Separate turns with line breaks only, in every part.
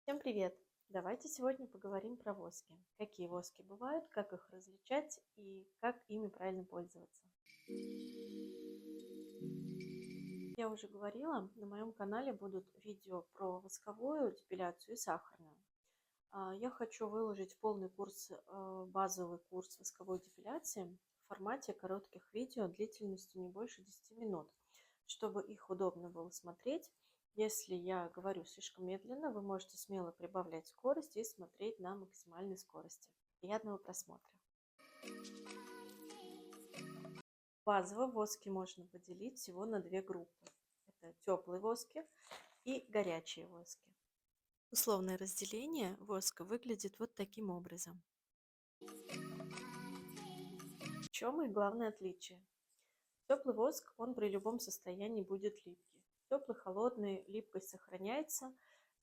Всем привет! Давайте сегодня поговорим про воски. Какие воски бывают, как их различать и как ими правильно пользоваться. Я уже говорила, на моем канале будут видео про восковую депиляцию и сахарную. Я хочу выложить полный курс, базовый курс восковой депиляции в формате коротких видео длительностью не больше 10 минут, чтобы их удобно было смотреть. Если я говорю слишком медленно, вы можете смело прибавлять скорость и смотреть на максимальной скорости. Приятного просмотра! Базово воски можно поделить всего на две группы. Это теплые воски и горячие воски. Условное разделение воска выглядит вот таким образом. В чем их главное отличие? Теплый воск, он при любом состоянии будет липкий. Теплый, холодный, липкость сохраняется,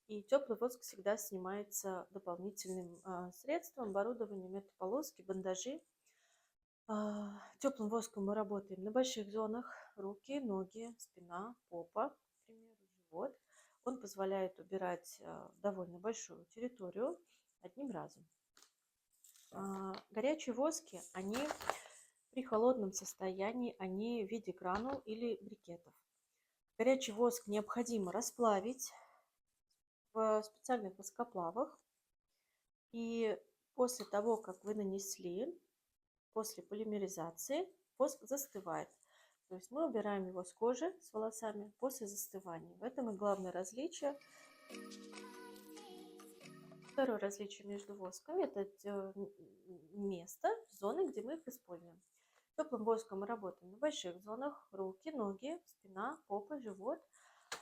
и теплый воск всегда снимается дополнительным средством, оборудованием. Это полоски, бандажи. Теплым воском мы работаем на больших зонах: руки, ноги, спина, попа, к примеру, живот. Он позволяет убирать довольно большую территорию одним разом. Горячие воски, они при холодном состоянии, они в виде гранул или брикетов. Горячий воск необходимо расплавить в специальных воскоплавах. И после того, как вы нанесли, после полимеризации, воск застывает. То есть мы убираем его с кожи, с волосами после застывания. В этом и главное различие. Второе различие между восками – это место, зоны, где мы их используем. Теплым воском мы работаем на больших зонах: руки, ноги, спина, попа, живот.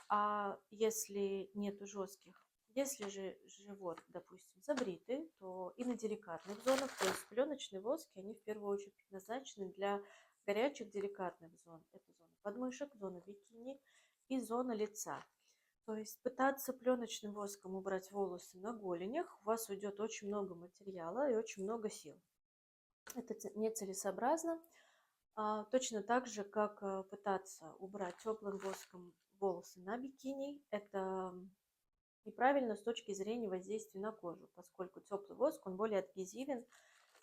А если нету жестких, если же живот, допустим, забритый, то и на деликатных зонах, то есть пленочные воски, они в первую очередь предназначены для горячих деликатных зон. Это зона подмышек, зона бикини и зона лица. То есть пытаться пленочным воском убрать волосы на голенях, у вас уйдет очень много материала и очень много сил. Это нецелесообразно. Точно так же, как пытаться убрать теплым воском волосы на бикини, это неправильно с точки зрения воздействия на кожу, поскольку теплый воск, он более адгезивен,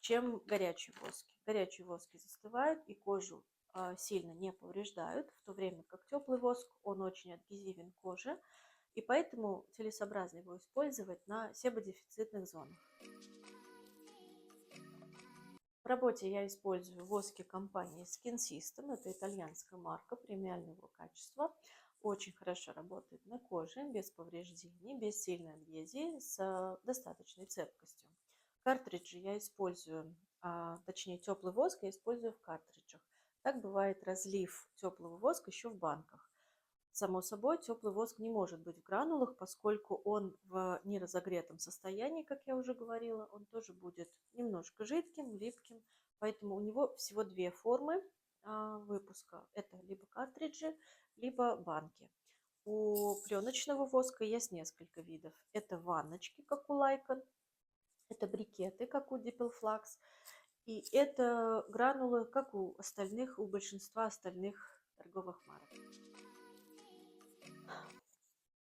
чем горячие воски. Горячие воски застывают и кожу сильно не повреждают, в то время как теплый воск, он очень адгезивен к коже, и поэтому целесообразно его использовать на себодефицитных зонах. В работе я использую воски компании Skin System. Это итальянская марка премиального качества. Очень хорошо работает на коже, без повреждений, без сильной адгезии, с достаточной цепкостью. Картриджи я использую, точнее теплый воск я использую в картриджах. Так бывает разлив теплого воска еще в банках. Само собой, теплый воск не может быть в гранулах, поскольку он в неразогретом состоянии, как я уже говорила, он тоже будет немножко жидким, липким. Поэтому у него всего две формы выпуска. Это либо картриджи, либо банки. У пленочного воска есть несколько видов. Это ванночки, как у Lycon, это брикеты, как у Dipelflax, и это гранулы, как у большинства остальных торговых марок.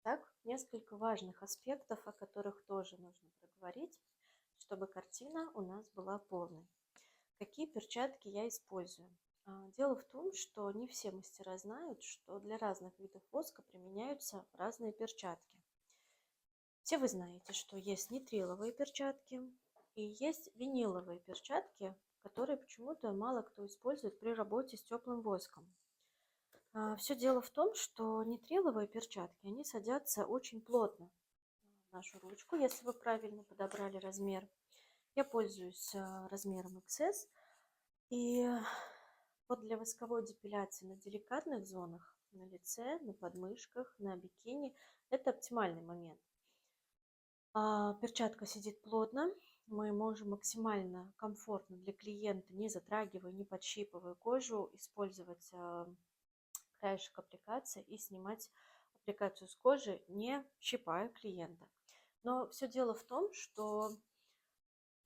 Так, несколько важных аспектов, о которых тоже нужно проговорить, чтобы картина у нас была полной. Какие перчатки я использую? Дело в том, что не все мастера знают, что для разных видов воска применяются разные перчатки. Все вы знаете, что есть нитриловые перчатки и есть виниловые перчатки, которые почему-то мало кто использует при работе с теплым воском. Все дело в том, что нитриловые перчатки, они садятся очень плотно в нашу ручку, если вы правильно подобрали размер. Я пользуюсь размером XS. И вот для восковой депиляции на деликатных зонах, на лице, на подмышках, на бикини, это оптимальный момент. Перчатка сидит плотно, мы можем максимально комфортно для клиента, не затрагивая, не подщипывая кожу, использовать краешек аппликации и снимать аппликацию с кожи, не щипая клиента. Но все дело в том, что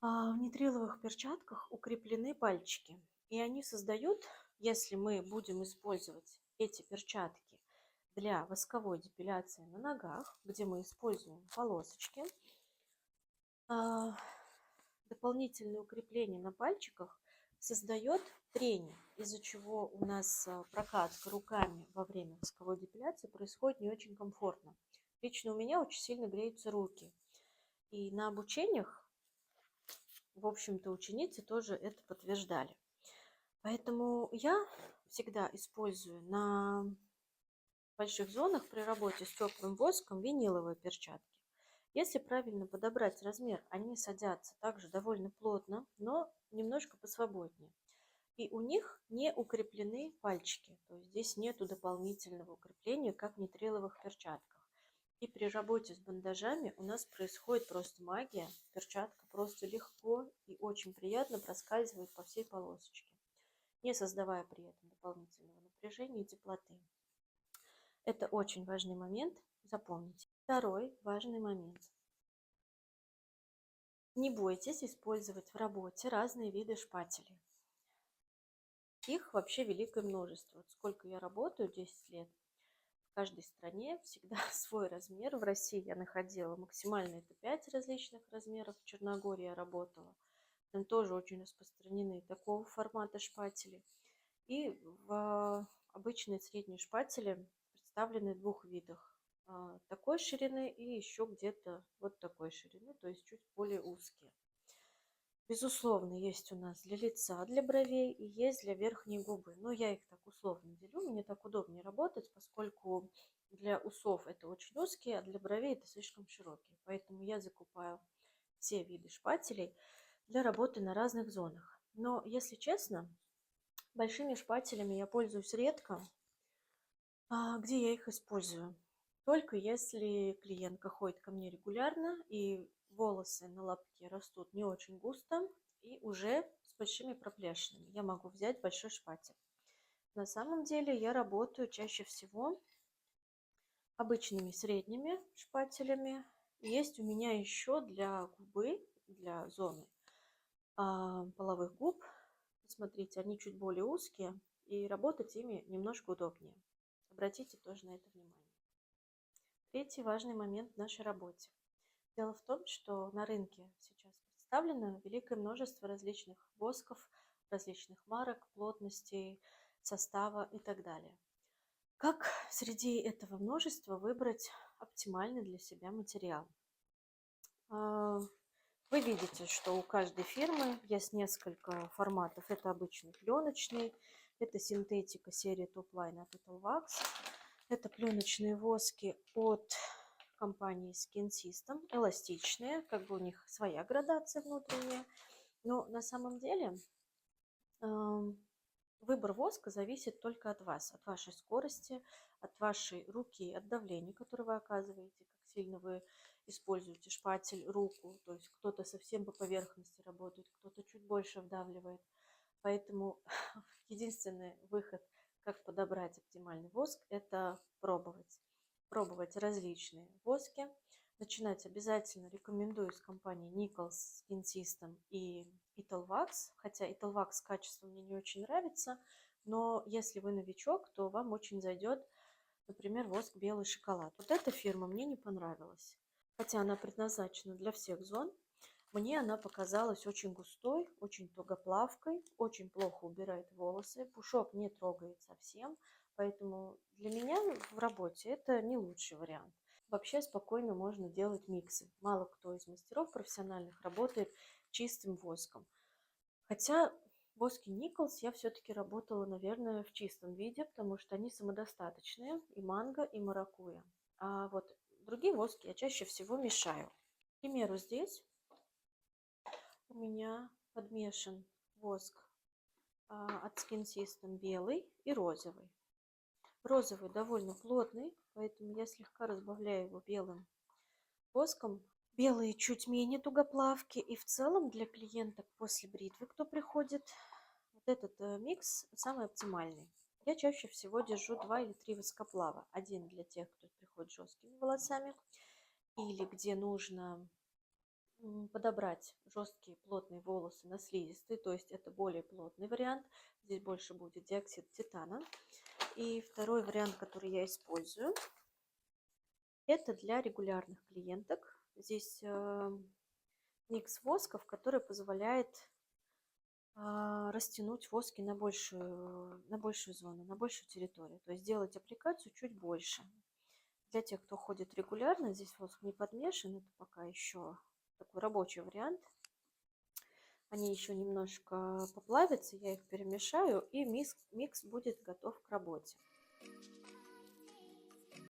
в нитриловых перчатках укреплены пальчики, и они создают, если мы будем использовать эти перчатки для восковой депиляции на ногах, где мы используем полосочки. Дополнительное укрепление на пальчиках создает трение, из-за чего у нас прокатка руками во время восковой депиляции происходит не очень комфортно. Лично у меня очень сильно греются руки. И на обучениях, в общем-то, ученицы тоже это подтверждали. Поэтому я всегда использую на больших зонах при работе с теплым воском виниловые перчатки. Если правильно подобрать размер, они садятся также довольно плотно, но немножко посвободнее. И у них не укреплены пальчики, то есть здесь нету дополнительного укрепления, как в нитриловых перчатках. И при работе с бандажами у нас происходит просто магия. Перчатка просто легко и очень приятно проскальзывает по всей полосочке, не создавая при этом дополнительного напряжения и теплоты. Это очень важный момент, запомните. Второй важный момент. Не бойтесь использовать в работе разные виды шпателей. Их вообще великое множество. Вот сколько я работаю, 10 лет, в каждой стране всегда свой размер. В России я находила максимально это 5 различных размеров. В Черногории я работала. Там тоже очень распространены такого формата шпатели. И в обычные средние шпатели представлены в двух видах. Такой ширины и еще где-то вот такой ширины, то есть чуть более узкие. Безусловно, есть у нас для лица, для бровей и есть для верхней губы. Но я их так условно делю, мне так удобнее работать, поскольку для усов это очень узкие, а для бровей это слишком широкие. Поэтому я закупаю все виды шпателей для работы на разных зонах. Но, если честно, большими шпателями я пользуюсь редко. Где я их использую? Только если клиентка ходит ко мне регулярно и волосы на лобке растут не очень густо и уже с большими проплешинами. Я могу взять большой шпатель. На самом деле я работаю чаще всего обычными средними шпателями. Есть у меня еще для губы, для зоны половых губ. Смотрите, они чуть более узкие, и работать ими немножко удобнее. Обратите тоже на это внимание. Третий важный момент в нашей работе. Дело в том, что на рынке сейчас представлено великое множество различных восков, различных марок, плотностей, состава и так далее. Как среди этого множества выбрать оптимальный для себя материал? Вы видите, что у каждой фирмы есть несколько форматов. Это обычный пленочный, это синтетика серии Top Line от Italwax, это пленочные воски от компании Skin System, эластичные, как бы у них своя градация внутренняя. Но на самом деле выбор воска зависит только от вас, от вашей скорости, от вашей руки, от давления, которое вы оказываете, как сильно вы используете шпатель, руку. То есть кто-то совсем по поверхности работает, кто-то чуть больше вдавливает. Поэтому единственный выход, как подобрать оптимальный воск, это пробовать. Пробовать различные воски. Начинать обязательно рекомендую с компании Nichols, Skin System и Italwax. Хотя Italwax качество мне не очень нравится, но если вы новичок, то вам очень зайдет, например, воск белый шоколад. Вот эта фирма мне не понравилась. Хотя она предназначена для всех зон, мне она показалась очень густой, очень тугоплавкой, очень плохо убирает волосы, пушок не трогает совсем, поэтому для меня в работе это не лучший вариант. Вообще спокойно можно делать миксы. Мало кто из мастеров профессиональных работает чистым воском. Хотя воски Nichols я все-таки работала, наверное, в чистом виде, потому что они самодостаточные, и манго, и маракуйя. А вот другие воски я чаще всего мешаю. К примеру, здесь у меня подмешан воск от Skin System белый и розовый. Розовый довольно плотный, поэтому я слегка разбавляю его белым воском. Белые чуть менее тугоплавки, и в целом для клиенток после бритвы, кто приходит, вот этот микс самый оптимальный. Я чаще всего держу 2 или 3 воскоплава. Один для тех, кто приходит с жесткими волосами, или где нужно подобрать жесткие плотные волосы на слизистые, то есть это более плотный вариант. Здесь больше будет диоксид титана. И второй вариант, который я использую, это для регулярных клиенток. Здесь микс восков, который позволяет растянуть воски на большую зону, на большую территорию. То есть сделать аппликацию чуть больше. Для тех, кто ходит регулярно, здесь воск не подмешан, это пока еще такой рабочий вариант. Они еще немножко поплавятся, я их перемешаю, и микс будет готов к работе.